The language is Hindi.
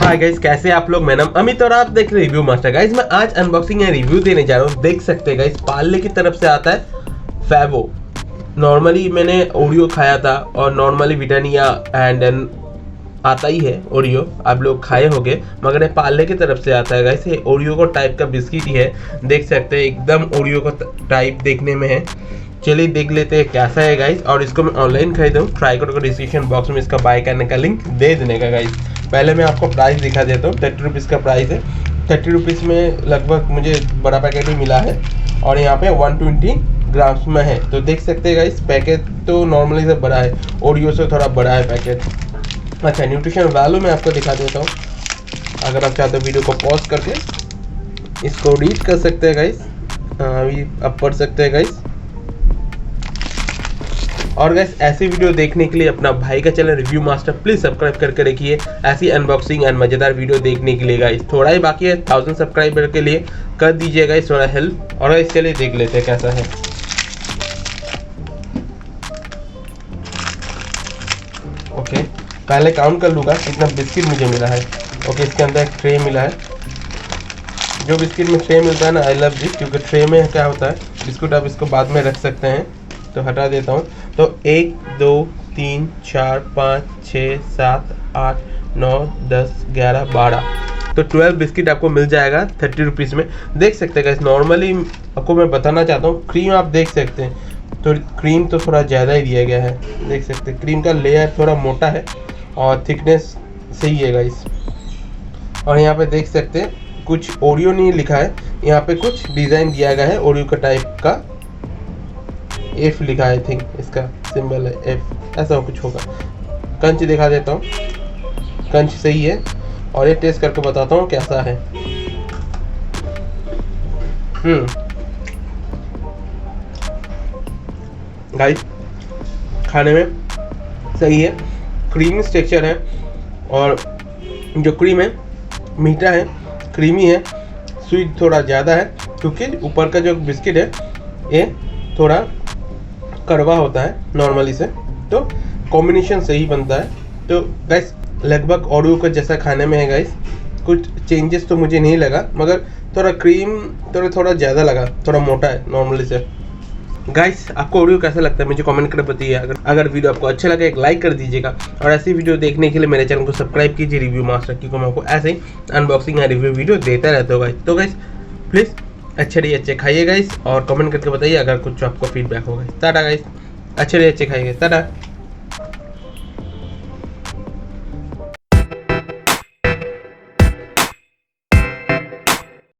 हाय गाइस, कैसे आप लोग। मेरा नाम अमित और आप देख रहे रिव्यू मास्टर। गाइस मैं आज अनबॉक्सिंग या रिव्यू देने जा रहा हूँ। देख सकते हैं गाइस, पार्ले की तरफ से आता है फैबो। नॉर्मली मैंने ओरियो खाया था और नॉर्मली ब्रिटानिया एंड देन आता ही है ओरियो, आप लोग खाए होंगे, मगर ये पार्ले की तरफ से आता है गाइस। ये ओरियो को टाइप का बिस्किट ही है, देख सकते हैं एकदम ओरियो को टाइप देखने में है। चलिए देख लेते हैं कैसा है गाइस। और इसको मैं ऑनलाइन खरीदा हूँ, ट्राई करो, डिस्क्रिप्शन बॉक्स में इसका बाय करने का लिंक दे देने का गाइस। पहले मैं आपको प्राइस दिखा देता हूँ। 30 रुपीज़ का प्राइस है। 30 रुपीज़ में लगभग मुझे बड़ा पैकेट ही मिला है और यहाँ पे 120 ग्राम्स में है। तो देख सकते हैं गाइस, पैकेट तो नॉर्मली से बड़ा है, ओरियो से थोड़ा बड़ा है पैकेट। अच्छा, न्यूट्रिशन वैल्यू मैं आपको दिखा देता हूँ। अगर आप चाहते हो वीडियो को पॉज करके इसको रीड कर सकते हैं गाइस, अभी आप पढ़ सकते हैं गाइस। और गाइस ऐसी वीडियो देखने के लिए अपना भाई का channel review master please subscribe करके रखिए, ऐसी अनबॉक्सिंग एंड मजेदार वीडियो देखने के लिए गाइस। थोड़ा ही बाकी है, 1000 सब्सक्राइबर के लिए कर दीजिएगा गाइस थोड़ा हेल्प। और गाइस चलिए देख लेते हैं कैसा है। ओके, पहले काउंट कर लूँगा कितना बिस्किट मुझे मिला है। ओके, इसके अंदर एक ट्रे मिला है। जो बिस्किट में ट्रे मिलता है ना, आई लव दिस, क्योंकि ट्रे में क्या होता है बिस्कुट आप इसको बाद में रख सकते हैं। तो हटा देता हूँ। तो 1 2 3 4 5 6 7 8 9 10 11 12, तो 12 बिस्किट आपको मिल जाएगा 30 रुपीज़ में। देख सकते हैं गाइस, नॉर्मली आपको मैं बताना चाहता हूँ, क्रीम आप देख सकते हैं, तो क्रीम तो थोड़ा ज़्यादा ही दिया गया है। देख सकते हैं क्रीम का लेयर थोड़ा मोटा है और थिकनेस सही है गाइस। और यहाँ पे देख सकते हैं कुछ ओरियो नहीं लिखा है, यहाँ पे कुछ डिज़ाइन दिया गया है ओरियो का टाइप का। एफ लिखा है, आई थिंक इसका सिंबल है एफ, ऐसा कुछ होगा। कंच दिखा देता हूँ, कंच सही है और ये टेस्ट करके बताता हूँ कैसा है। गाइस खाने में सही है, क्रीमी टेक्सचर है और जो क्रीम है मीठा है, क्रीमी है, स्वीट थोड़ा ज़्यादा है क्योंकि ऊपर का जो बिस्किट है ये थोड़ा कड़वा होता है नॉर्मली से, तो कॉम्बिनेशन सही बनता है। तो गाइस लगभग ओरियो का जैसा खाने में है गाइस, कुछ चेंजेस तो मुझे नहीं लगा, मगर थोड़ा क्रीम थोड़ा ज़्यादा लगा, थोड़ा मोटा है नॉर्मली से। गाइस आपको ओरियो कैसा लगता है मुझे कमेंट कर बताइए। अगर वीडियो आपको अच्छा लगा एक लाइक कर दीजिएगा और ऐसी वीडियो देखने के लिए मेरे चैनल को सब्सक्राइब कीजिए रिव्यू मास्टर, क्योंकि मैं आपको ऐसे ही अनबॉक्सिंग या रिव्यू वीडियो देता रहता हूँ गाइस। तो गाइस प्लीज़ अच्छे खाइए गाइस और कमेंट करके बताइए अगर कुछ आपको फीडबैक होगा। टाटा गाइस, अच्छे खाइए, टाटा।